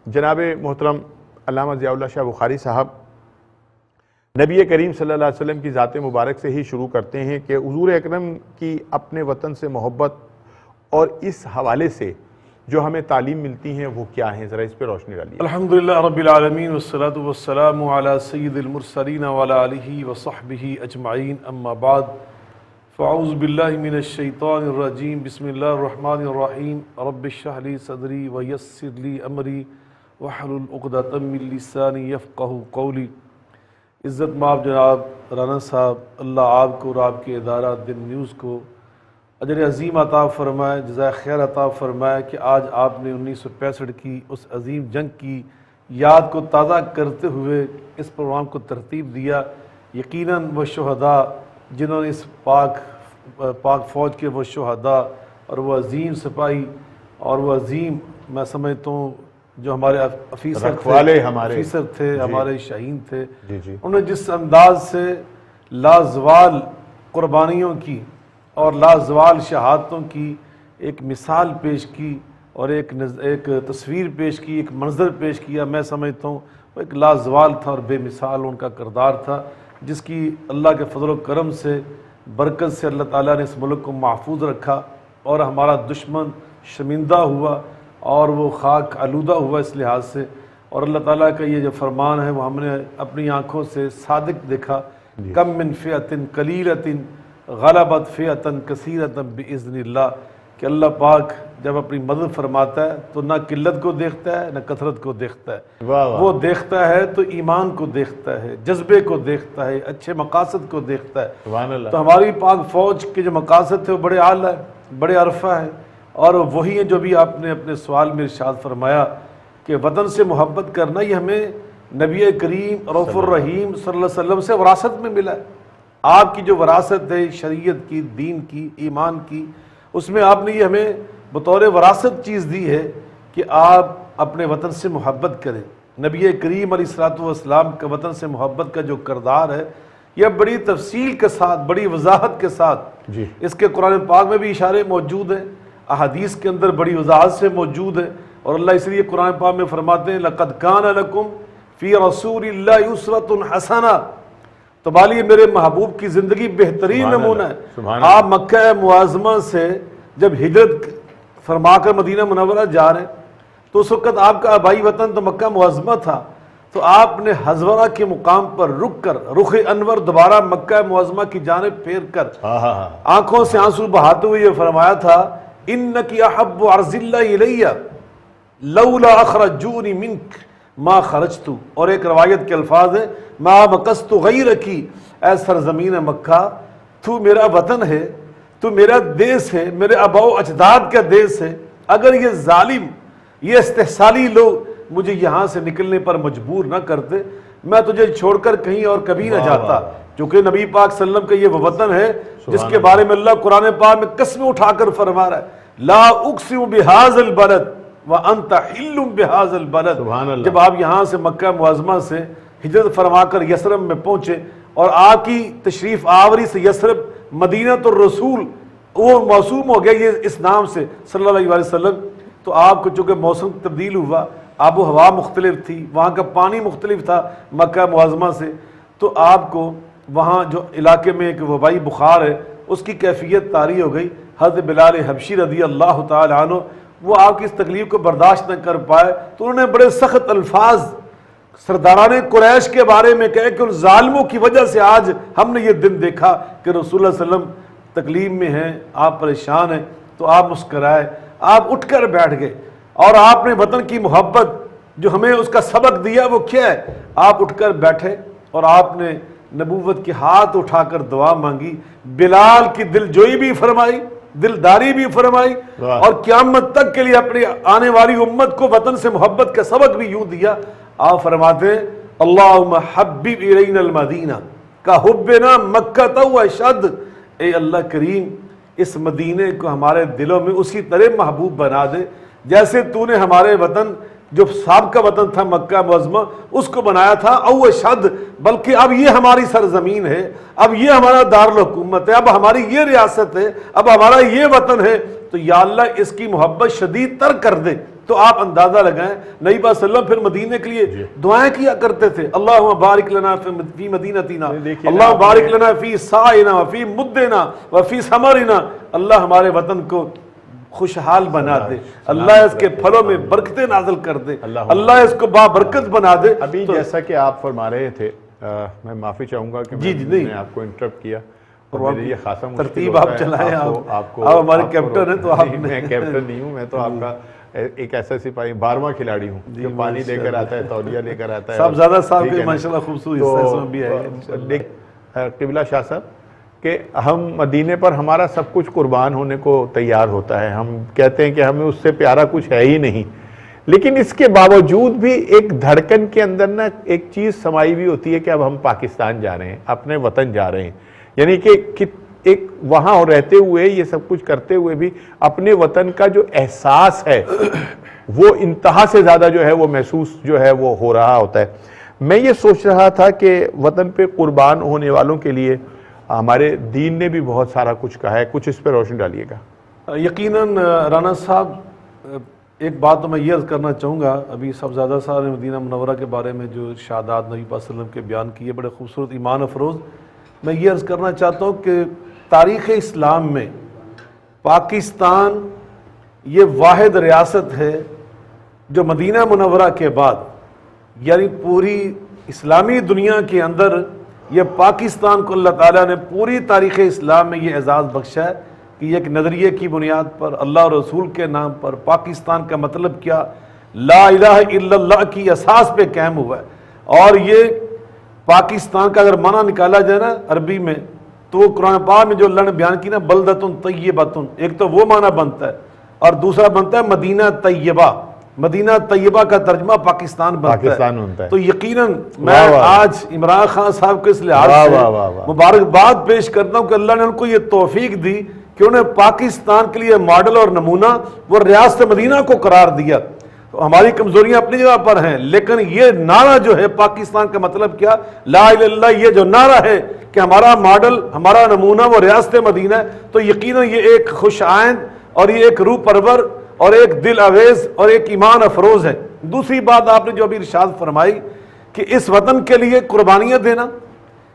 جناب محترم علامہ ضیاء اللہ شاہ بخاری صاحب نبی کریم صلی اللہ علیہ وسلم کی ذات مبارک سے ہی شروع کرتے ہیں کہ حضور اکرم کی اپنے وطن سے محبت اور اس حوالے سے جو ہمیں تعلیم ملتی ہیں وہ کیا ہیں، ذرا اس پہ روشنی ڈالیے۔ الحمدللہ رب العالمین والصلاة والسلام علی سید المرسلین وعلی آلہ وصحبہ اجمعین، اما بعد فاعوذ باللہ من الشیطان الرجیم، بسم اللہ الرحمن الرحیم، رب اشرح لی صدری ویسر لی امری واحلل عقدۃ من لسانی یفقہوا قولی۔ عزت مآب جناب رانا صاحب، اللہ آپ کو اور آپ کے ادارہ دن نیوز کو اجر عظیم عطا فرمائے، جزائے خیر عطا فرمائے کہ آج آپ نے 1965 کی اس عظیم جنگ کی یاد کو تازہ کرتے ہوئے اس پروگرام کو ترتیب دیا۔ یقیناً وہ شہداء جنہوں نے اس پاک فوج کے وہ شہداء اور وہ عظیم سپاہی اور وہ عظیم میں سمجھتا ہوں جو ہمارے افیسر تھے ہمارے شہین تھے، انہوں نے جس انداز سے لازوال قربانیوں کی اور لازوال شہادتوں کی ایک مثال پیش کی اور ایک تصویر پیش کی، ایک منظر پیش کیا، میں سمجھتا ہوں وہ ایک لازوال تھا اور بے مثال ان کا کردار تھا، جس کی اللہ کے فضل و کرم سے برکت سے اللہ تعالیٰ نے اس ملک کو محفوظ رکھا اور ہمارا دشمن شرمندہ ہوا اور وہ خاک آلودہ ہوا اس لحاظ سے، اور اللہ تعالیٰ کا یہ جو فرمان ہے وہ ہم نے اپنی آنکھوں سے صادق دیکھا۔ کم من فئۃ قلیلۃ غلبت فئۃ کثیرۃ باذن اللہ، کہ اللہ پاک جب اپنی مدد فرماتا ہے تو نہ قلت کو دیکھتا ہے نہ کثرت کو دیکھتا ہے، وہ دیکھتا ہے تو ایمان کو دیکھتا ہے، جذبے کو دیکھتا ہے، اچھے مقاصد کو دیکھتا ہے۔ تو ہماری پاک فوج کے جو مقاصد تھے وہ بڑے اعلیٰ ہیں، بڑے عرفہ ہیں، اور وہی ہیں جو بھی آپ نے اپنے سوال میں ارشاد فرمایا کہ وطن سے محبت کرنا یہ ہمیں نبی کریم رؤوف الرحیم صلی اللہ علیہ وسلم سے وراثت میں ملا ہے۔ آپ کی جو وراثت ہے شریعت کی، دین کی، ایمان کی، اس میں آپ نے یہ ہمیں بطور وراثت چیز دی ہے کہ آپ اپنے وطن سے محبت کریں۔ نبی کریم علیہ الصلوۃ والسلام کا وطن سے محبت کا جو کردار ہے یہ بڑی تفصیل کے ساتھ، بڑی وضاحت کے ساتھ اس کے قرآن پاک میں بھی اشارے موجود ہیں، احادیث کے اندر بڑی وضاحت سے موجود ہے، اور اللہ اس لیے قرآن پاک میں فرماتے ہیں لَقَدْ كَانَ لَكُمْ فِي رَسُولِ اللَّهِ أُسْوَةٌ حَسَنَةٌ، تمہارے لیے میرے محبوب کی زندگی بہترین نمونہ ہے۔ آپ مکہ معظمہ سے جب ہجرت فرما کر مدینہ منورہ جا رہے ہیں تو اس وقت آپ کا آبائی وطن تو مکہ معظمہ تھا، تو آپ نے حضورہ کے مقام پر رک کر رخ انور دوبارہ مکہ معظمہ کی جانب پھیر کر آنکھوں سے آنسو بہاتے ہوئے یہ فرمایا تھا اِنَّكِ أَحَبُّ عَرْضِ اللَّهِ إِلَيَّ لَوْلَا أَخْرَجُونِ مِنْكَ ما خرجت، اور ایک روایت کے الفاظ ہیں ما مکست غیرک، اے سرزمین مکہ تو میرا وطن ہے، تو میرا دیس ہے، میرے آباء و اجداد کا دیس ہے، اگر یہ ظالم یہ استحصالی لوگ مجھے یہاں سے نکلنے پر مجبور نہ کرتے میں تجھے چھوڑ کر کہیں اور کبھی نہ جاتا، چونکہ نبی پاک صلی اللہ علیہ وسلم کا یہ وہ وطن ہے جس کے بارے میں اللہ قرآن پاک میں قسم اٹھا کر فرما رہا ہے لا اقسم بهذا البلد وانت حل بهذا البلد۔ جب آپ یہاں سے مکہ معظمہ سے ہجرت فرما کر یثرب میں پہنچے اور آپ کی تشریف آوری سے یثرب مدینہ الرسول وہ موسوم ہو گیا یہ اس نام سے صلی اللہ علیہ وسلم، تو آپ کو چونکہ موسم تبدیل ہوا، آب و ہوا مختلف تھی، وہاں کا پانی مختلف تھا مکہ معظمہ سے، تو آپ کو وہاں جو علاقے میں ایک وبائی بخار ہے اس کی کیفیت طاری ہو گئی۔ حضرت بلال حبشی رضی اللہ تعالی عنہ وہ آپ کی اس تکلیف کو برداشت نہ کر پائے تو انہوں نے بڑے سخت الفاظ سرداران قریش کے بارے میں کہے کہ ان ظالموں کی وجہ سے آج ہم نے یہ دن دیکھا کہ رسول اللہ صلی اللہ علیہ وسلم تکلیف میں ہیں، آپ پریشان ہیں، تو آپ مسکرائے، آپ اٹھ کر بیٹھ گئے، اور آپ نے وطن کی محبت جو ہمیں اس کا سبق دیا وہ کیا ہے، آپ اٹھ کر بیٹھے اور آپ نے نبوت کے ہاتھ اٹھا کر دعا مانگی، بلال کی دل جوئی بھی فرمائی، دلداری بھی فرمائی، اور قیامت تک کے لیے اپنی آنے والی امت کو وطن سے محبت کا سبق بھی یوں دیا۔ آپ فرماتے ہیں اللہم حبب الینا المدینہ کا حبنا مکہ و اشد، اے اللہ کریم اس مدینے کو ہمارے دلوں میں اسی طرح محبوب بنا دے جیسے تو نے ہمارے وطن جو سابقہ وطن تھا مکہ معظمہ اس کو بنایا تھا، او اشد، بلکہ اب یہ ہماری سرزمین ہے، اب یہ ہمارا دارالحکومت ہے، اب ہماری یہ ریاست ہے، اب ہمارا یہ وطن ہے، تو یا اللہ اس کی محبت شدید تر کر دے۔ تو آپ اندازہ لگائیں نبی پاک صلی اللہ علیہ وسلم پھر مدینے کے لیے دعائیں کیا کرتے تھے، اللہم بارک لنا فی مدینتنا، اللہم بارک لنا فی سائنا وفی مدنا وفی ثمرنا، اللہ ہمارے وطن کو خوشحال بنا دے، اللہ اس کے پھلوں میں برکتیں نازل کر دے، اللہ اس کو بابرکت بنا دے۔ ابھی جیسا کہ آپ فرما رہے تھے، میں معافی چاہوں گا کہ میں نے آپ کو انٹرپٹ کیا، اور میرے لیے خاصا مشکل ترتیب ہوتا آپ ہے چلائیں، آپ ہمارے کیپٹن ہیں تو آپ میں کیپٹن نہیں ہوں، میں تو آپ کا ایک ایسا سپاہی 12واں کھلاڑی ہوں جو پانی لے کر آتا ہے، تولیہ لے کر آتا ہے۔ صاحب زیادہ صاحب کے ماشاءاللہ خوبصورت حصہ میں بھی ہے قبلہ شاہ صاحب کہ ہم مدینے پر ہمارا سب کچھ قربان ہونے کو تیار ہوتا ہے، ہم کہتے ہیں کہ ہمیں اس سے پیارا کچھ ہے ہی نہیں، لیکن اس کے باوجود بھی ایک دھڑکن کے اندر نا ایک چیز سمائی بھی ہوتی ہے کہ اب ہم پاکستان جا رہے ہیں، اپنے وطن جا رہے ہیں، یعنی کہ ایک وہاں رہتے ہوئے یہ سب کچھ کرتے ہوئے بھی اپنے وطن کا جو احساس ہے وہ انتہا سے زیادہ جو ہے وہ محسوس جو ہے وہ ہو رہا ہوتا ہے۔ میں یہ سوچ رہا تھا کہ وطن پہ قربان ہونے والوں کے لیے ہمارے دین نے بھی بہت سارا کچھ کہا ہے، کچھ اس پہ روشن ڈالیے گا۔ یقیناً رانا صاحب ایک بات تو میں یہ عرض کرنا چاہوں گا، ابھی صاحب زیادہ صاحب نے مدینہ منورہ کے بارے میں جو ارشادات نبی پاک صلی اللہ علیہ وسلم کے بیان کیے بڑے خوبصورت ایمان افروز، میں یہ عرض کرنا چاہتا ہوں کہ تاریخ اسلام میں پاکستان یہ واحد ریاست ہے جو مدینہ منورہ کے بعد یعنی پوری اسلامی دنیا کے اندر یہ پاکستان کو اللہ تعالیٰ نے پوری تاریخ اسلام میں یہ اعزاز بخشا ہے کہ یہ ایک نظریے کی بنیاد پر اللہ اور رسول کے نام پر پاکستان کا مطلب کیا، لا الہ الا اللہ کی اساس پہ قائم ہوا ہے۔ اور یہ پاکستان کا اگر معنی نکالا جائے نا عربی میں تو وہ قرآن پاک میں جو اللہ نے بیان کی نا بلدتن طیبتن، ایک تو وہ معنی بنتا ہے اور دوسرا بنتا ہے مدینہ طیبہ، مدینہ طیبہ کا ترجمہ پاکستان بنتا ہے۔ تو یقیناً میں آج عمران خان صاحب کے اس لحاظ سے مبارکباد پیش کرتا ہوں کہ اللہ نے ان کو یہ توفیق دی کہ انہیں پاکستان کے لیے ماڈل اور نمونہ وہ ریاست مدینہ کو قرار دیا۔ تو ہماری کمزوریاں اپنی جگہ پر ہیں، لیکن یہ نعرہ جو ہے پاکستان کا مطلب کیا، لا الہ الا اللہ، یہ جو نعرہ ہے کہ ہمارا ماڈل ہمارا نمونہ وہ ریاست مدینہ ہے، تو یقیناً یہ ایک خوش آئند اور یہ ایک روح پرور اور ایک دل آویز اور ایک ایمان افروز ہے۔ دوسری بات آپ نے جو ابھی ارشاد فرمائی کہ اس وطن کے لیے قربانیاں دینا،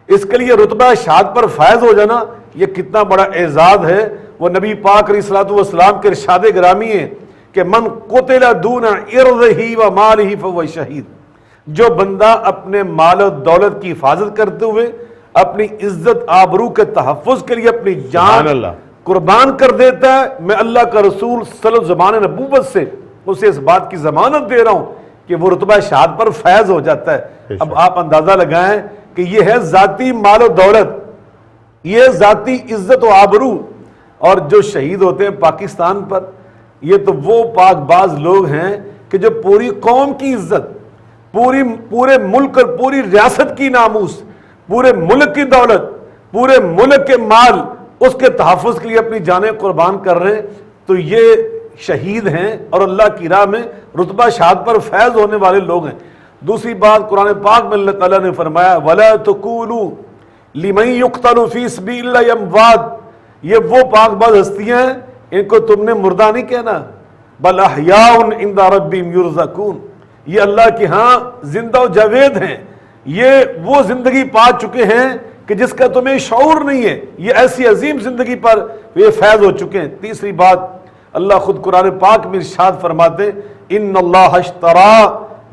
اس کے لیے رتبہ شہادت پر فائز ہو جانا، یہ کتنا بڑا اعزاز ہے۔ وہ نبی پاک علیہ الصلوۃ والسلام کے ارشاد گرامی ہے کہ من قتل دون ارضہ و مالہ فہو شہید، جو بندہ اپنے مال و دولت کی حفاظت کرتے ہوئے اپنی عزت آبرو کے تحفظ کے لیے اپنی جان قربان کر دیتا ہے، میں اللہ کا رسول صلی اللہ علیہ وسلم زمان نبوت سے اسے اس بات کی ضمانت دے رہا ہوں کہ وہ رتبہ شہادت پر فیض ہو جاتا ہے۔ اب آپ اندازہ لگائیں کہ یہ ہے ذاتی مال و دولت، یہ ذاتی عزت و آبرو، اور جو شہید ہوتے ہیں پاکستان پر یہ تو وہ پاک باز لوگ ہیں کہ جو پوری قوم کی عزت، پورے ملک اور پوری ریاست کی ناموس، پورے ملک کی دولت، پورے ملک کے مال، اس کے تحفظ کے لیے اپنی جانیں قربان کر رہے ہیں، تو یہ شہید ہیں اور اللہ کی راہ میں رتبہ شہادت پر فیض ہونے والے لوگ ہیں۔ دوسری بات قرآن پاک میں اللہ تعالیٰ نے فرمایا وَلَا تَقُولُوا لِمَن يُقْتَلُ فِي سَبِيلِ اللَّهِ أَمْوَاتٌ، یہ وہ پاک باز ہستیاں ہیں ان کو تم نے مردہ نہیں کہنا، بل احیاء عند ربهم يرزقون، یہ اللہ کے ہاں زندہ و جاوید ہیں، یہ وہ زندگی پا چکے ہیں کہ جس کا تمہیں شعور نہیں ہے، یہ ایسی عظیم زندگی پر یہ فیض ہو چکے ہیں۔ تیسری بات اللہ خود قرآن پاک میں ارشاد فرماتے ان اللہ اشترى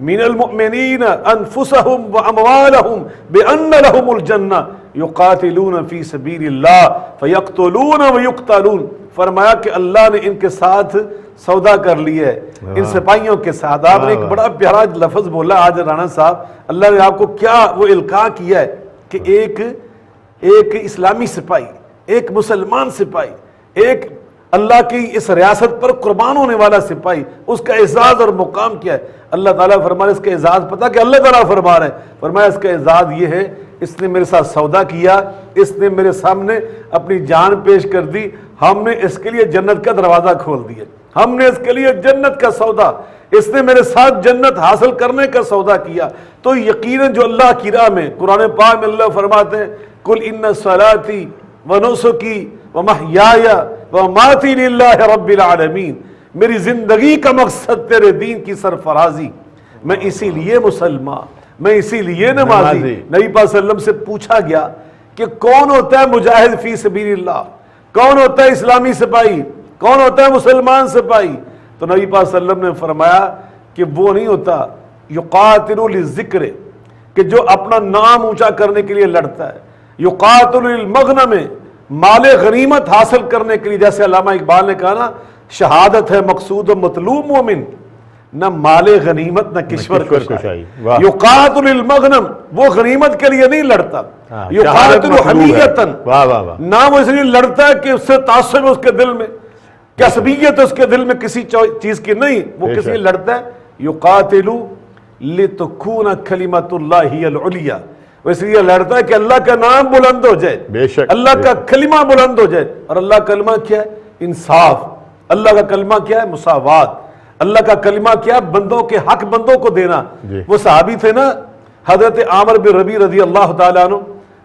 من المؤمنین انفسهم واموالهم بان لهم الجنہ یقاتلون فی سبیل اللہ فیقتلون ویقتلون، فرمایا کہ اللہ نے ان کے ساتھ سودا کر لیا ہے، ان سپاہیوں کے ساتھ۔ آپ نے ایک بڑا پیارا لفظ بولا آج رانا صاحب، اللہ نے آپ کو کیا وہ القاء کیا ہے کہ ایک اسلامی سپاہی، ایک مسلمان سپاہی، ایک اللہ کی اس ریاست پر قربان ہونے والا سپاہی، اس کا اعزاز اور مقام کیا ہے۔ اللہ تعالیٰ فرما رہے اس کا اعزاز پتہ کہ اللہ تعالیٰ فرما رہے ہیں، فرمایا اس کا اعزاز یہ ہے اس نے میرے ساتھ سودا کیا، اس نے میرے سامنے اپنی جان پیش کر دی، ہم نے اس کے لیے جنت کا دروازہ کھول دیا، ہم نے اس کے لیے جنت کا سودا، اس نے میرے ساتھ جنت حاصل کرنے کا سودا کیا۔ تو یقیناً جو اللہ کی راہ میں قرآن پاک میں اللہ فرماتے ہیں قل ان صلاتی ونسکی ومحیای ومماتی للہ رب العالمین، میری زندگی کا مقصد تیرے دین کی سرفرازی، میں اسی لیے مسلمان، میں اسی لیے نمازی۔ نبی پاک صلی اللہ علیہ وسلم سے پوچھا گیا کہ کون ہوتا ہے مجاہد فی سبیل اللہ، کون ہوتا ہے اسلامی سپاہی، کون ہوتا ہے مسلمان سپاہی؟ تو نبی پاک صلی اللہ علیہ وسلم نے فرمایا کہ وہ نہیں ہوتا یقاتل للذکر، کہ جو اپنا نام اونچا کرنے کے لیے لڑتا ہے، یقاتل للمغنم، مال غنیمت حاصل کرنے کے لیے، جیسے علامہ اقبال نے کہا نا شہادت ہے مقصود و مطلوب مومن، نہ مال غنیمت نہ کشور کشائی۔ یقاتل للمغنم، وہ غنیمت کے لیے نہیں لڑتا، یقاتل حمیتاً، نہ وہ اس لیے لڑتا ہے کہ اس سے تعصب ہے اس کے دل میں، کسبیت اس کے دل میں کسی چیز کی نہیں، وہ کس لیے لڑتا ہے؟ یقاتل لتکون کلمۃ اللہ ہی العلیٰ، وہ اس لیے لڑتا ہے کہ اللہ کا نام بلند ہو جائے، بے شک اللہ کا کلمہ بلند ہو جائے۔ اور اللہ کا کلمہ کیا ہے؟ انصاف۔ اللہ کا کلمہ کیا ہے؟ مساوات۔ اللہ کا کلمہ کیا ہے؟ بندوں کے حق بندوں کو دینا۔ وہ صحابی تھے نا حضرت عامر بن ربیع رضی اللہ تعالیٰ عنہ،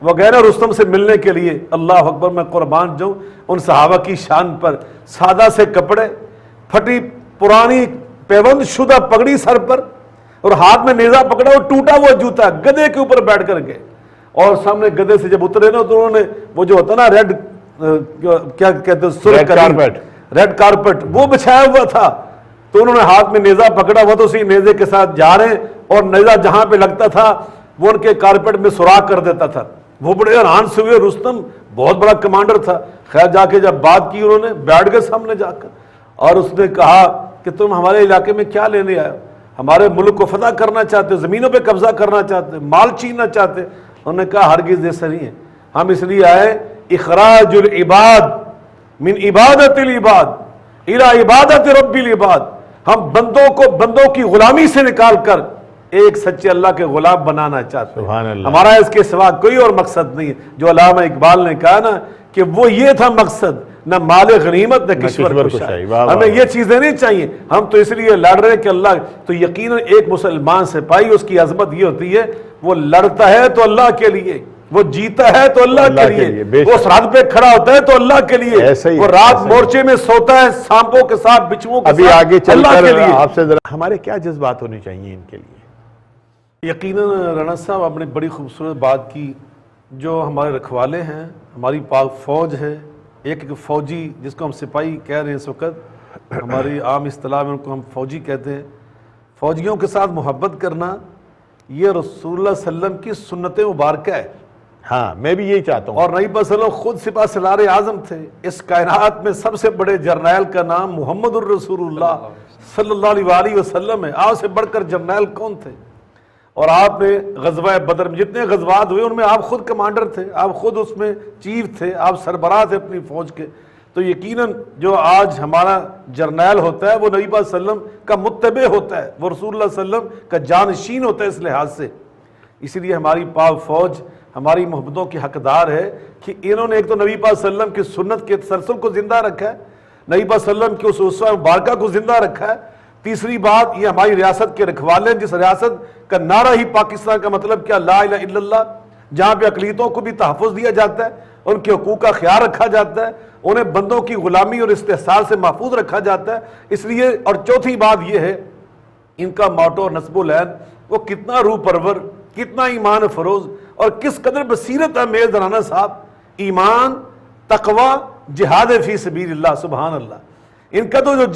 وہ گئے نا رستم سے ملنے کے لیے، اللہ اکبر، میں قربان جاؤں ان صحابہ کی شان پر، سادہ سے کپڑے، پھٹی پرانی پیوند شدہ پگڑی سر پر، اور ہاتھ میں نیزہ پکڑا، اور ٹوٹا ہوا جوتا، گدھے کے اوپر بیٹھ کر گئے، اور سامنے گدھے سے جب اترے نا تو انہوں نے وہ جو ہوتا نا ریڈ کیا کہتے ہیں، ریڈ کارپٹ، وہ بچھایا ہوا تھا، تو انہوں نے ہاتھ میں نیزہ پکڑا، وہ تو اسی نیزے کے ساتھ جا رہے ہیں، اور نیزہ جہاں پہ لگتا تھا وہ ان کے کارپٹ میں سوراخ کر دیتا تھا۔ وہ بڑے حیران سے ہوئے، رستم بہت بڑا کمانڈر تھا، خیر جا کے جب بات کی انہوں نے، بیٹھ گئے سامنے جا کر، اور اس نے کہا کہ تم ہمارے علاقے میں کیا لینے آئے ہو؟ ہمارے ملک کو فتح کرنا چاہتے ہو، زمینوں پہ قبضہ کرنا چاہتے ہو، مال چھیننا چاہتے؟ انہوں نے کہا ہرگز ایسا نہیں ہے، ہم اس لیے آئے اخراج العباد من عبادت العباد الی عبادت رب العباد، ہم بندوں کو بندوں کی غلامی سے نکال کر ایک سچے اللہ کے غلام بنانا چاہتے ہیں۔ ہمارا اس کے سوا کوئی اور مقصد نہیں ہے، جو علامہ اقبال نے کہا نا کہ وہ یہ تھا مقصد، نہ مال غنیمت نہ کشور کشائی۔ ہمیں یہ چیزیں نہیں چاہیے، ہم تو اس لیے لڑ رہے ہیں کہ اللہ، تو یقیناً ایک مسلمان سپاہی اس کی عظمت یہ ہوتی ہے، وہ لڑتا ہے تو اللہ کے لیے، وہ جیتا ہے تو اللہ کے لیے، وہ سرحد پہ کھڑا ہوتا ہے تو اللہ کے لیے، وہ رات مورچے میں سوتا ہے سانپوں کے ساتھ، بچھوؤں کے ساتھ، اللہ کے لیے۔ آپ سے ذرا ہمارے کیا جذبات ہونے چاہیے ان کے لیے؟ یقیناً رانا صاحب آپ نے بڑی خوبصورت بات کی، جو ہمارے رکھوالے ہیں، ہماری پاک فوج ہے، ایک فوجی جس کو ہم سپاہی کہہ رہے ہیں اس وقت، ہماری عام اصطلاح میں ان کو ہم فوجی کہتے ہیں، فوجیوں کے ساتھ محبت کرنا یہ رسول اللہ صلی اللہ علیہ وسلم کی سنت مبارکہ ہے۔ ہاں میں بھی یہی چاہتا ہوں، اور نبی صلی اللہ علیہ وسلم خود سپاہ سالار اعظم تھے، اس کائنات میں سب سے بڑے جرنیل کا نام محمد الرسول اللہ صلی اللہ علیہ وسلم ہے، آپ سے بڑھ کر جرنیل کون تھے؟ اور آپ نے غزوہ بدر میں جتنے غزوات ہوئے ان میں آپ خود کمانڈر تھے، آپ خود اس میں چیف تھے، آپ سربراہ تھے اپنی فوج کے، تو یقیناً جو آج ہمارا جرنیل ہوتا ہے وہ نبی پاک صلی اللہ علیہ وسلم کا متبع ہوتا ہے، وہ رسول اللہ صلی اللہ علیہ وسلم کا جانشین ہوتا ہے اس لحاظ سے۔ اسی لیے ہماری پاک فوج ہماری محبتوں کی حقدار ہے کہ انہوں نے ایک تو نبی پاک صلی اللہ علیہ وسلم کی سنت کے تسلسل کو زندہ رکھا ہے، نبی پاک صلی اللہ علیہ وسلم کی اس اسوہ مبارکہ کو زندہ رکھا ہے۔ تیسری بات، یہ ہماری ریاست کے رکھوالے ہیں، جس ریاست کا نعرہ ہی پاکستان کا مطلب کیا، لا الہ الا اللہ، جہاں پہ اقلیتوں کو بھی تحفظ دیا جاتا ہے، ان کے حقوق کا خیال رکھا جاتا ہے، انہیں بندوں کی غلامی اور استحصال سے محفوظ رکھا جاتا ہے۔ اس لیے، اور چوتھی بات یہ ہے، ان کا موٹو اور نصب العین وہ کتنا روح پرور، کتنا ایمان فروز، اور کس قدر بصیرت ہے میز رانا صاحب، ایمان، تقوی، جہاد فی سبیل اللہ، سبحان اللہ۔ ان کا تو جو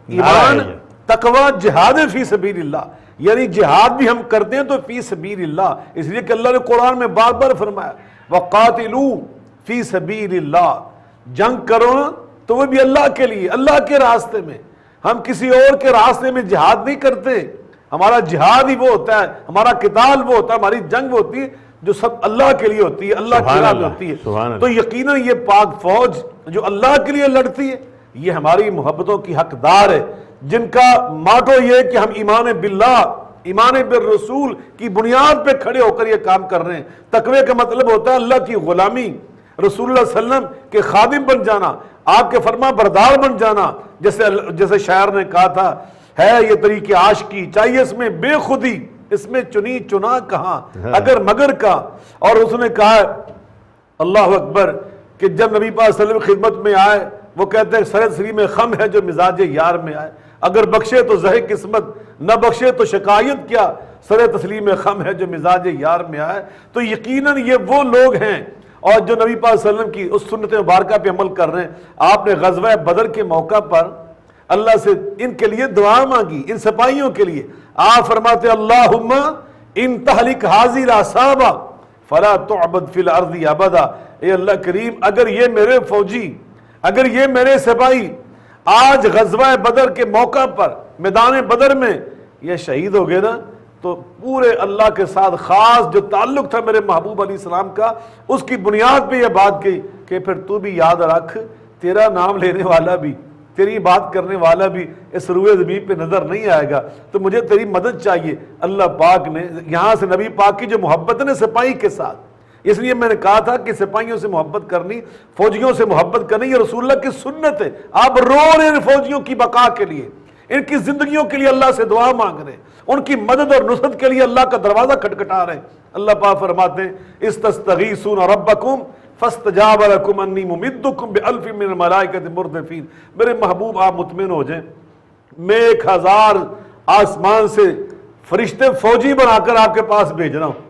ایمان، تقوی، جہاد فی سبیل اللہ، یعنی جہاد بھی ہم کرتے ہیں تو فی سبیل اللہ، اس لیے کہ اللہ نے قرآن میں بار بار فرمایا وَقَاتِلُوا فی سبیل اللہ، جنگ کرو تو وہ بھی اللہ کے لیے، اللہ کے راستے میں، ہم کسی اور کے راستے میں جہاد نہیں کرتے، ہمارا جہاد ہی وہ ہوتا ہے، ہمارا قتال وہ ہوتا ہے، ہماری جنگ وہ ہوتی ہے جو سب اللہ کے لیے ہوتی ہے، اللہ کی راہ میں ہوتی ہے۔ تو یقیناً یہ پاک فوج جو اللہ کے لیے لڑتی ہے، یہ ہماری محبتوں کی حقدار ہے، جن کا ماٹو یہ ہے کہ ہم ایمان باللہ، ایمان بالرسول کی بنیاد پہ کھڑے ہو کر یہ کام کر رہے ہیں۔ تقوی کا مطلب ہوتا ہے اللہ کی غلامی، رسول اللہ صلی اللہ علیہ وسلم کے خادم بن جانا، آپ کے فرما بردار بن جانا، جیسے شاعر نے کہا تھا، ہے یہ طریق عاشقی، چاہیے اس میں بے خودی، اس میں چنی چنا کہاں اگر مگر کا۔ اور اس نے کہا اللہ اکبر کہ جب نبی پاک صلی اللہ علیہ وسلم خدمت میں آئے وہ کہتے ہیں سر تسلیم خم ہے جو مزاج یار میں آئے، اگر بخشے تو زہ قسمت نہ بخشے تو شکایت کیا، سر تسلیم خم ہے جو مزاج یار میں آئے۔ تو یقیناً یہ وہ لوگ ہیں اور جو نبی پاک صلی اللہ علیہ وسلم کی اس سنت مبارکہ پہ عمل کر رہے ہیں۔ آپ نے غزوہ بدر کے موقع پر اللہ سے ان کے لیے دعا مانگی، ان سپاہیوں کے لیے۔ آپ فرماتے اللہم ان تہلک حاضی العصابہ فلا تعبد فی الارض ابدا، اے اللہ کریم اگر یہ میرے فوجی، اگر یہ میرے سپاہی آج غزوہ بدر کے موقع پر میدان بدر میں یہ شہید ہو گئے نا، تو پورے اللہ کے ساتھ خاص جو تعلق تھا میرے محبوب علیہ السلام کا، اس کی بنیاد پہ یہ بات کہی کہ پھر تو بھی یاد رکھ تیرا نام لینے والا بھی، تیری بات کرنے والا بھی اس روئے زمین پہ نظر نہیں آئے گا، تو مجھے تیری مدد چاہیے۔ اللہ پاک نے یہاں سے نبی پاک کی جو محبت ہے سپاہی کے ساتھ، اس لیے میں نے کہا تھا کہ سپاہیوں سے محبت کرنی، فوجیوں سے محبت کرنی یہ رسول اللہ کی سنت ہے۔ آپ رو رہے ہیں فوجیوں کی بقا کے لیے، ان کی زندگیوں کے لیے اللہ سے دعا مانگ رہے ہیں، ان کی مدد اور نصرت کے لیے اللہ کا دروازہ کھٹکھٹا رہے ہیں۔ اللہ پاک فرماتے ہیں استستغیثون ربکم فاستجاب لکم انی ممدکم بألف من الملائکۃ مردفین۔ میرے محبوب آپ مطمئن ہو جائیں، میں 1000 آسمان سے فرشتے فوجی بنا کر آپ کے پاس بھیج رہا ہوں۔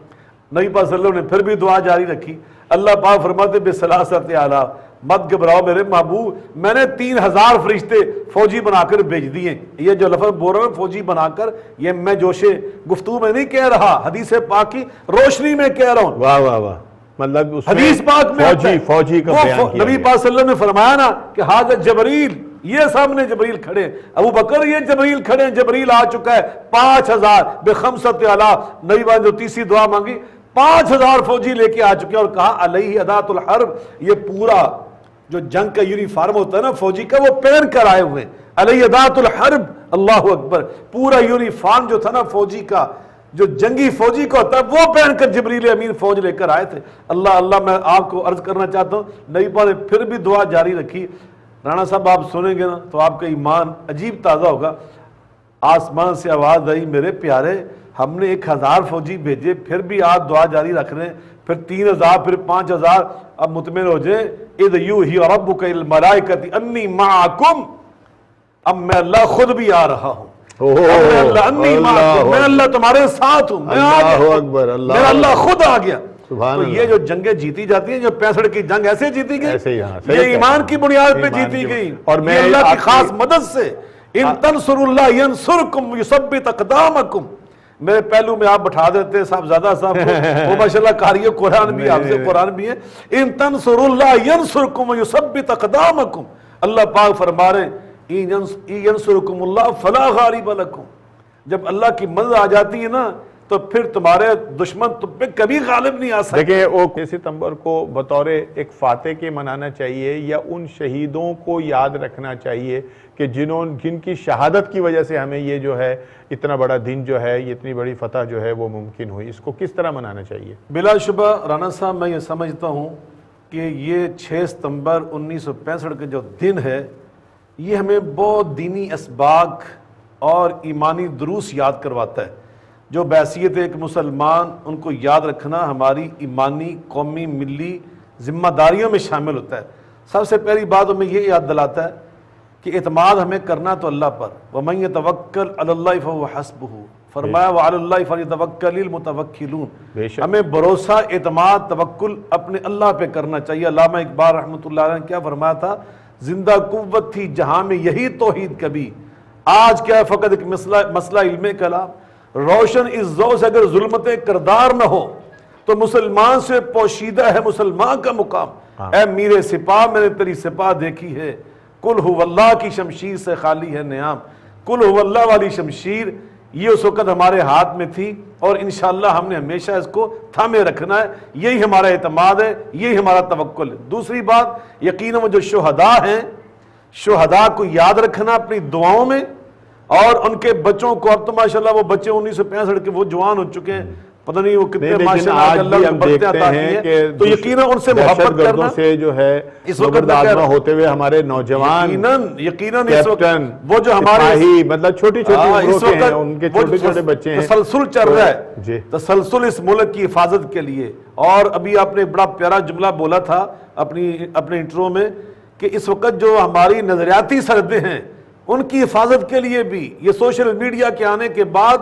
نبی پاک صلی اللہ علیہ وسلم نے پھر بھی دعا جاری رکھی۔ اللہ پاک فرماتے بثلاثۃ آلاف، مت گھبراؤ میرے محبوب، میں نے 3000 فرشتے فوجی بنا کر بھیج دیے۔ یہ جو لفظ بول رہا ہوں فوجی بنا کر، یہ میں جوش گفتگو میں نہیں کہہ رہا، حدیث پاک کی روشنی میں کہہ رہا ہوں۔ واہ واہ واہ، مطلب اس حدیث پاک میں فوجی کا بیان کیا نبی پاک صلی اللہ علیہ وسلم نے فرمایا نا کہ حاضر جبریل، یہ سامنے جبریل کھڑے ہیں، ابو بکر یہ جبریل کھڑے ہیں، جبریل آ چکا ہے 5000 بخمسۃ آلاف۔ نبی پاک جو تیسری دعا مانگی 5000 فوجی لے کے آ چکے ہیں، اور کہا علیہ ادات الحرب، یہ پورا جو جنگ کا یونیفارم ہوتا ہے نا فوجی کا، وہ پہن کر آئے ہوئے ہیں، علیہ ادات الحرب، اللہ اکبر، پورا یونیفارم جو تھا نا فوجی کا، جو جنگی فوجی کا ہوتا ہے وہ پہن کر جبریل امین فوج لے کر آئے تھے۔ اللہ میں آپ کو عرض کرنا چاہتا ہوں، نبی پاک نے پھر بھی دعا جاری رکھی۔ رانا صاحب آپ سنیں گے نا تو آپ کا ایمان عجیب تازہ ہوگا۔ آسمان سے آواز آئی میرے پیارے، ہم نے 1000 فوجی بھیجے، پھر بھی آپ دعا جاری رکھ رہے ہیں، پھر 3000 پھر 5000۔ اب مطمئن ہو جائیں، اذ یوحی ربک الی الملائکۃ انی معکم، اب میں اللہ خود بھی آ رہا ہوں، میں اللہ تمہارے ساتھ ہوں، میں آ گیا، میرا اللہ خود آ گیا۔ تو یہ جو جنگیں جیتی جاتی ہیں، جو 65 کی جنگ ایسے جیتی گئی، یہ ایمان کی بنیاد پہ جیتی گئی، اور میں اللہ کی خاص مدد سے۔ ان تنصروا اللہ ینصرکم یثبت اقدامکم، میرے پہلو میں آپ بٹھا دیتے ہیں صاحب زیادہ صاحب وہ ماشاءاللہ قاری قرآن بھی آپ سے قرآن بھی ہے۔ ان تنصروا اللہ ینصرکم یثبت اقدامکم، اللہ پاک فرما رہے ہیں ینصرکم اللہ فلا غالب لکم، جب اللہ کی مدد آ جاتی ہے نا تو پھر تمہارے دشمن تم پہ کبھی غالب نہیں آ سکتے۔ دیکھیں وہ 6 ستمبر کو بطور ایک فاتح کے منانا چاہیے، یا ان شہیدوں کو یاد رکھنا چاہیے کہ جن کی شہادت کی وجہ سے ہمیں یہ جو ہے اتنا بڑا دن جو ہے، یہ اتنی بڑی فتح جو ہے وہ ممکن ہوئی، اس کو کس طرح منانا چاہیے؟ بلا شبہ رانا صاحب میں یہ سمجھتا ہوں کہ یہ 6 ستمبر 1965 کا جو دن ہے، یہ ہمیں بہت دینی اسباق اور ایمانی دروس یاد کرواتا ہے، جو بحیثیت ایک مسلمان ان کو یاد رکھنا ہماری ایمانی، قومی، ملی ذمہ داریوں میں شامل ہوتا ہے۔ سب سے پہلی بات ہمیں یہ یاد دلاتا ہے کہ اعتماد ہمیں کرنا تو اللہ پر، وَمَن يَتَوَكَّلْ عَلَى اللَّهِ فَهُوَ حَسْبُهُ، فرمایا وَعَلَى اللَّهِ فَلْيَتَوَكَّلِ الْمُتَوَكِّلُونَ۔ ہمیں بھروسہ، اعتماد، توکل اپنے اللہ پہ کرنا چاہیے۔ علامہ اقبال رحمۃ اللہ علیہ نے کیا فرمایا تھا؟ زندہ قوت تھی جہاں میں یہی توحید کبھی، آج کیا فقط ایک مسئلہ علم کلام، روشن اس ذوق سے اگر ظلمت کردار نہ ہو تو مسلمان سے پوشیدہ ہے مسلمان کا مقام۔ اے میرے سپاہ میں نے تیری سپاہ دیکھی ہے، کل ہو اللہ کی شمشیر سے خالی ہے نیام۔ کل ہو اللہ والی شمشیر یہ اس وقت ہمارے ہاتھ میں تھی، اور انشاءاللہ ہم نے ہمیشہ اس کو تھامے رکھنا ہے، یہی ہمارا اعتماد ہے، یہی ہمارا توکل ہے۔ دوسری بات، یقیناً وہ جو شہداء ہیں، شہداء کو یاد رکھنا اپنی دعاؤں میں، اور ان کے بچوں کو، اب تو ماشاءاللہ وہ بچے 1965 کے وہ جوان ہو چکے ہیں، پتہ نہیں وہ کتنے ماشاءاللہ اللہ کو بڑھتے عطا کیے ہیں، تو یقیناً ان سے محبت کرنا سے جو ہے اس وقت ہوتے ہوئے ہمارے نوجوان یقیناً اس وقت وہ جو ہمارے مطلب چھوٹی چھوٹی ہیں ان کے چھوٹے چھوٹے بچے ہیں، تسلسل چل رہا ہے، تسلسل اس ملک کی حفاظت کے لیے۔ اور ابھی آپ نے بڑا پیارا جملہ بولا تھا اپنے انٹرو میں کہ اس وقت جو ہماری نظریاتی سرحدیں ہیں ان کی حفاظت کے لیے بھی یہ سوشل میڈیا کے آنے کے بعد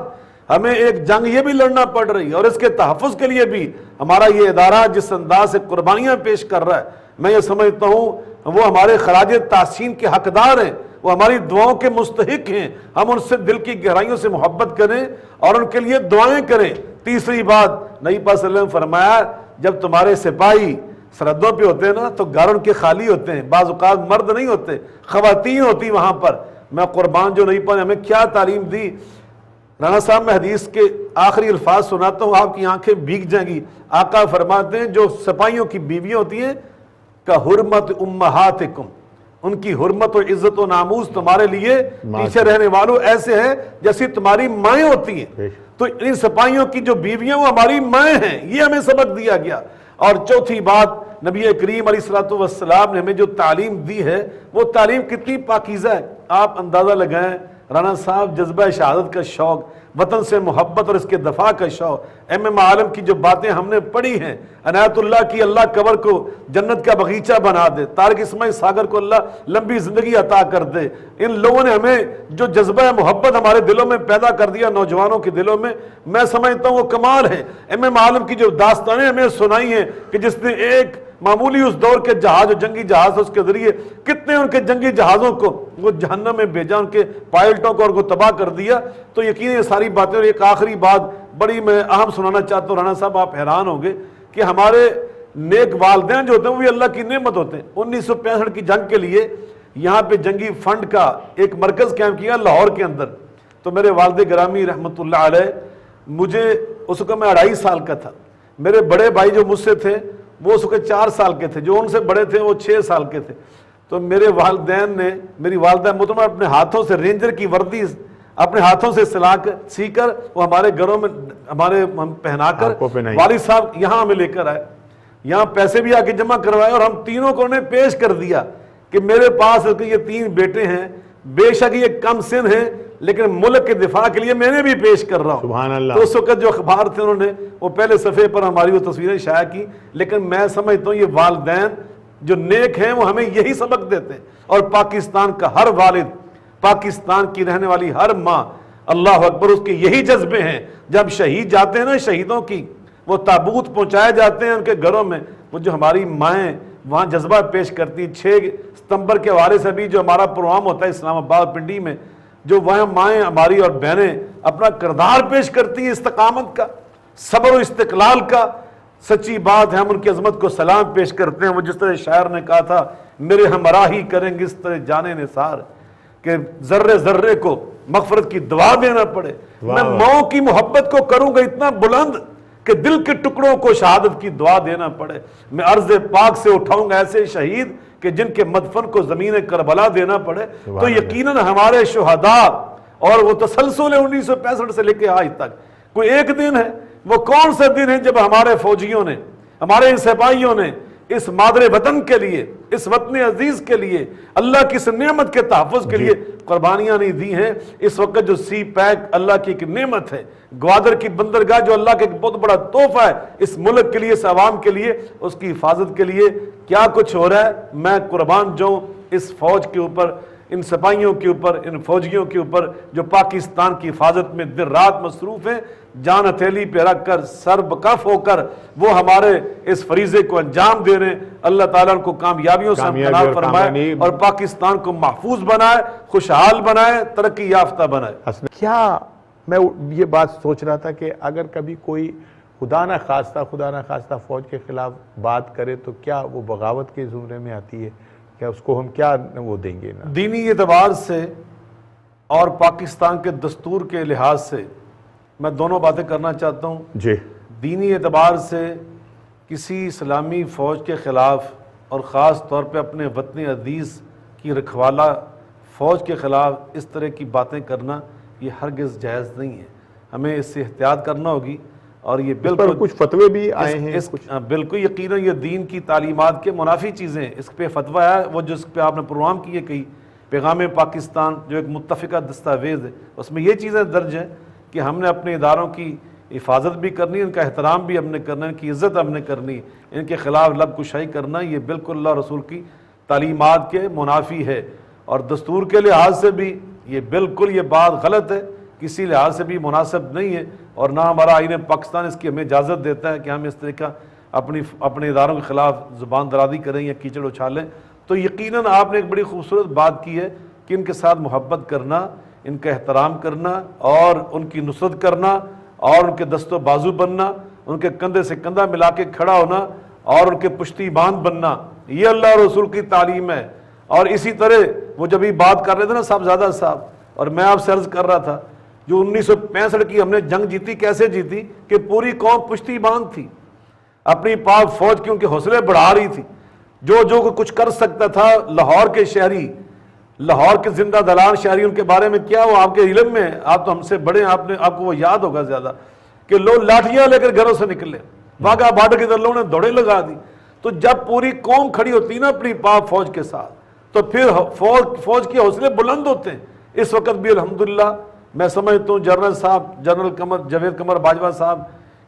ہمیں ایک جنگ یہ بھی لڑنا پڑ رہی ہے، اور اس کے تحفظ کے لیے بھی ہمارا یہ ادارہ جس انداز سے قربانیاں پیش کر رہا ہے، میں یہ سمجھتا ہوں وہ ہمارے خراج تحسین کے حقدار ہیں، وہ ہماری دعاؤں کے مستحق ہیں۔ ہم ان سے دل کی گہرائیوں سے محبت کریں اور ان کے لیے دعائیں کریں۔ تیسری بات، نبی پاک صلی اللہ علیہ وسلم فرمایا جب تمہارے سپاہی سرحدوں پہ ہوتے ہیں نا تو گھر ان کے خالی ہوتے ہیں، بعض اوقات مرد نہیں ہوتے، خواتین ہوتی وہاں پر۔ میں قربان جو نبی پاک نے ہمیں کیا تعلیم دی۔ رانا صاحب میں حدیث کے آخری الفاظ سناتا ہوں، آپ کی آنکھیں بھیگ جائیں گی۔ آقا فرماتے ہیں جو سپاہیوں کی بیویاں ہوتی ہیں کا حرمت امہاتکم، ان کی حرمت و عزت و ناموس تمہارے لیے پیچھے رہنے والوں ایسے ہیں جیسی تمہاری مائیں ہوتی ہیں۔ تو ان سپاہیوں کی جو بیویاں وہ ہماری مائیں ہیں، یہ ہمیں سبق دیا گیا۔ اور چوتھی بات، نبی کریم علیہ الصلوۃ والسلام نے ہمیں جو تعلیم دی ہے وہ تعلیم کتنی پاکیزہ ہے۔ آپ اندازہ لگائیں، رانا صاحب جذبہ شہادت کا شوق، وطن سے محبت اور اس کے دفاع کا شوق، ایم عالم کی جو باتیں ہم نے پڑھی ہیں، عنایت اللہ کی اللہ قبر کو جنت کا باغیچہ بنا دے، طارق اسماعیل ساگر کو اللہ لمبی زندگی عطا کر دے۔ ان لوگوں نے ہمیں جو جذبہ محبت ہمارے دلوں میں پیدا کر دیا، نوجوانوں کے دلوں میں سمجھتا ہوں وہ کمال ہے۔ ایم عالم کی جو داستانیں ہمیں سنائی ہیں کہ جس نے ایک معمولی اس دور کے جہاز، جو جنگی جہاز اس کے ذریعے کتنے ان کے جنگی جہازوں کو وہ جہنم میں بھیجا، ان کے پائلٹوں کو اور کو تباہ کر دیا۔ تو یقیناً یہ ساری باتیں، اور ایک آخری بات بڑی میں اہم سنانا چاہتا ہوں رانا صاحب، آپ حیران ہوں گے کہ ہمارے نیک والدین جو ہوتے ہیں وہ بھی اللہ کی نعمت ہوتے ہیں۔ 1965 کی جنگ کے لیے یہاں پہ جنگی فنڈ کا ایک مرکز قائم کیا لاہور کے اندر۔ تو میرے والد گرامی رحمۃ اللہ علیہ، مجھے اس وقت میں 2.5 سال کا تھا، میرے بڑے بھائی جو مجھ سے تھے وہ اس وقت 4 سال کے تھے، جو ان سے بڑے تھے وہ 6 سال کے تھے۔ تو میرے والدین نے، میری والدہ محترمہ اپنے ہاتھوں سے رینجر کی وردی اپنے ہاتھوں سے سی کر وہ ہمارے گھروں میں ہمارے پہنا کر والد صاحب یہاں ہمیں لے کر آئے، یہاں پیسے بھی آ کے جمع کروائے، اور ہم تینوں کو انہیں پیش کر دیا کہ میرے پاس یہ 3 بیٹے ہیں، بے شک یہ کم سن ہیں لیکن ملک کے دفاع کے لیے میں نے بھی پیش کر رہا ہوں۔ سبحان اللہ۔ تو اس وقت جو اخبار تھے انہوں نے وہ پہلے صفحے پر ہماری وہ تصویریں شائع کی، لیکن میں سمجھتا ہوں یہ والدین جو نیک ہیں وہ ہمیں یہی سبق دیتے ہیں۔ اور پاکستان کا ہر والد، پاکستان کی رہنے والی ہر ماں، اللہ اکبر، اس کے یہی جذبے ہیں۔ جب شہید جاتے ہیں نا، شہیدوں کی وہ تابوت پہنچائے جاتے ہیں ان کے گھروں میں، وہ جو ہماری مائیں وہاں جذبہ پیش کرتی ہیں۔ 6 ستمبر کے حوالے سے بھی جو ہمارا پروگرام ہوتا ہے اسلام آباد پنڈی میں، جو وہاں مائیں ہماری اور بہنیں اپنا کردار پیش کرتی ہیں استقامت کا، صبر و استقلال کا، سچی بات ہے ہم ان کی عظمت کو سلام پیش کرتے ہیں۔ وہ جس طرح شاعر نے کہا تھا، میرے ہمراہی کریں گے اس طرح جانے نثار، کہ ذرے ذرے کو مغفرت کی دعا دینا پڑے۔ میں ماؤں کی محبت کو کروں گا اتنا بلند کہ دل کے ٹکڑوں کو شہادت کی دعا دینا پڑے۔ میں عرض پاک سے اٹھاؤں گا ایسے شہید کہ جن کے مدفن کو زمین کربلا دینا پڑے۔ تو یقیناً ہمارے شہداء اور وہ تسلسل ہے 1965 سے لے کے آج تک، کوئی ایک دن ہے، وہ کون سا دن ہے جب ہمارے فوجیوں نے، ہمارے سپاہیوں نے اس مادر وطن کے لیے، اس وطن عزیز کے لیے، اللہ کی اس نعمت کے تحفظ کے لیے قربانیاں نہیں دی ہیں۔ اس وقت جو سی پیک اللہ کی ایک نعمت ہے، گوادر کی بندرگاہ جو اللہ کا ایک بہت بڑا تحفہ ہے اس ملک کے لیے، اس عوام کے لیے، اس کی حفاظت کے لیے کیا کچھ ہو رہا ہے۔ میں قربان جاؤں اس فوج کے اوپر، ان سپاہیوں کے اوپر، ان فوجیوں کے اوپر جو پاکستان کی حفاظت میں دن رات مصروف ہیں، جان ہتھیلی پہ رکھ کر، سر بکف ہو کر وہ ہمارے اس فریضے کو انجام دے رہے ہیں۔ اللہ تعالیٰ ان کو کامیابیوں سے امتناع فرمائے اور پاکستان کو محفوظ بنائے، خوشحال بنائے، ترقی یافتہ بنائے۔ کیا میں یہ بات سوچ رہا تھا کہ اگر کبھی کوئی خدا نہ خواستہ فوج کے خلاف بات کرے تو کیا وہ بغاوت کے زمرے میں آتی ہے؟ کیا اس کو ہم کیا وہ دیں گے؟ دینی اعتبار سے اور پاکستان کے دستور کے لحاظ سے میں دونوں باتیں کرنا چاہتا ہوں۔ جی، دینی اعتبار سے کسی اسلامی فوج کے خلاف اور خاص طور پہ اپنے وطن عزیز کی رکھوالہ فوج کے خلاف اس طرح کی باتیں کرنا یہ ہرگز جائز نہیں ہے، ہمیں اس سے احتیاط کرنا ہوگی۔ اور یہ بالکل کچھ فتوے بھی آئے ہیں، بالکل یقیناً یہ دین کی تعلیمات کے منافی چیزیں ہیں۔ اس پہ فتویٰ ہے وہ جس پہ آپ نے پروگرام کیے، کئی پیغام پاکستان جو ایک متفقہ دستاویز ہے، اس میں یہ چیزیں درج ہیں کہ ہم نے اپنے اداروں کی حفاظت بھی کرنی، ان کا احترام بھی ہم نے کرنا، ان کی عزت ہم نے کرنی، ان کے خلاف لب کشائی کرنا، یہ بالکل اللہ رسول کی تعلیمات کے منافی ہے، اور دستور کے لحاظ سے بھی یہ بالکل یہ بات غلط ہے، کسی لحاظ سے بھی مناسب نہیں ہے، اور نہ ہمارا آئین پاکستان اس کی ہمیں اجازت دیتا ہے کہ ہم اس طریقہ اپنے اداروں کے خلاف زبان درازی کریں یا کیچڑ اچھالیں۔ تو یقیناً آپ نے ایک بڑی خوبصورت بات کی ہے کہ ان کے ساتھ محبت کرنا، ان کا احترام کرنا اور ان کی نصرت کرنا اور ان کے دست و بازو بننا، ان کے کندھے سے کندھا ملا کے کھڑا ہونا اور ان کے پشتی باندھ بننا، یہ اللہ اور رسول کی تعلیم ہے۔ اور اسی طرح وہ جب یہ بات کر رہے تھے نا صاحبزادہ صاحب، اور میں آپ سے عرض کر رہا تھا جو 1965 کی ہم نے جنگ جیتی، کیسے جیتی کہ پوری قوم پشتی باندھ تھی، اپنی پاک فوج کی ان کے حوصلے بڑھا رہی تھی، جو کچھ کر سکتا تھا۔ لاہور کے شہری، لاہور کے زندہ دلان شہری، ان کے بارے میں کیا وہ آپ کے علم میں، آپ تو ہم سے بڑے ہیں، آپ کو وہ یاد ہوگا زیادہ، کہ لوگ لاٹھیاں لے کر گھروں سے نکلے، واگا بارڈر کے اندر لوگوں نے دوڑے لگا دی۔ تو جب پوری قوم کھڑی ہوتی نا اپنی پاک فوج کے ساتھ، تو پھر فوج کے حوصلے بلند ہوتے ہیں۔ اس وقت بھی الحمدللہ میں سمجھتا ہوں جنرل صاحب، جنرل جاوید قمر باجوہ صاحب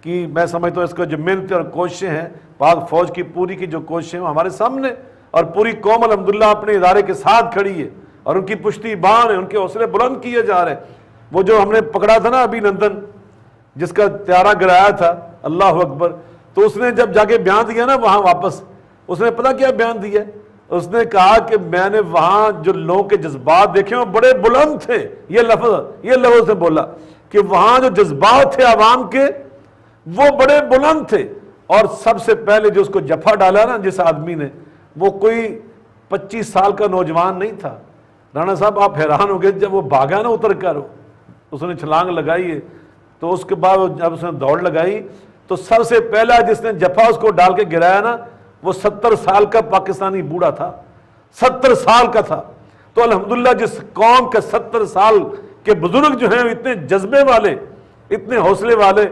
کی، میں سمجھتا ہوں اس کا جو محنت اور کوششیں ہیں، پاک فوج کی پوری کی جو کوششیں ہیں ہمارے سامنے، اور پوری قوم الحمدللہ اپنے ادارے کے ساتھ کھڑی ہے اور ان کی پشتی باندھ ہے، ان کے حوصلے بلند کیے جا رہے ہیں۔ وہ جو ہم نے پکڑا تھا نا ابھی نندن، جس کا طیارہ گرایا تھا، اللہ اکبر، تو اس نے جب جا کے بیان دیا نا وہاں واپس، اس نے پتہ کیا بیان دیا؟ اس نے کہا کہ میں نے وہاں جو لوگوں کے جذبات دیکھے وہ بڑے بلند تھے، یہ لفظ نے بولا کہ وہاں جو جذبات تھے عوام کے وہ بڑے بلند تھے، اور سب سے پہلے جو اس کو جفا ڈالا نا جس آدمی نے، وہ کوئی 25 سال کا نوجوان نہیں تھا۔ رانا صاحب آپ حیران ہو گئے جب وہ بھاگا نا اتر کر، اس نے چھلانگ لگائی ہے، تو اس کے بعد جب اس نے دوڑ لگائی تو سب سے پہلا جس نے جفا اس کو ڈال کے گرایا نا وہ 70 سال کا پاکستانی بوڑھا تھا، 70 سال کا تھا۔ تو الحمدللہ جس قوم کے 70 سال کے بزرگ جو ہیں اتنے جذبے والے، اتنے حوصلے والے،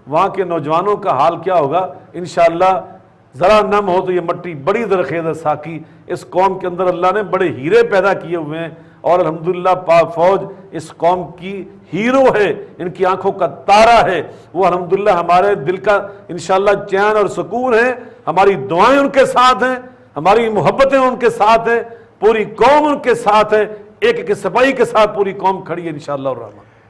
وہاں کے نوجوانوں کا حال کیا ہوگا؟ انشاءاللہ ذرا نم ہو تو یہ مٹی بڑی زرخیز ہے ساقی۔ اس قوم کے اندر اللہ نے بڑے ہیرے پیدا کیے ہوئے ہیں، اور الحمدللہ پاک فوج اس قوم کی ہیرو ہے، ان کی آنکھوں کا تارا ہے۔ وہ الحمدللہ ہمارے دل کا انشاءاللہ چین اور سکون ہے، ہماری دعائیں ان کے ساتھ ہیں، ہماری محبتیں ان کے ساتھ ہیں، پوری قوم ان کے ساتھ ہے، ایک ایک سپاہی کے ساتھ پوری قوم کھڑی ہے انشاءاللہ الرحمن۔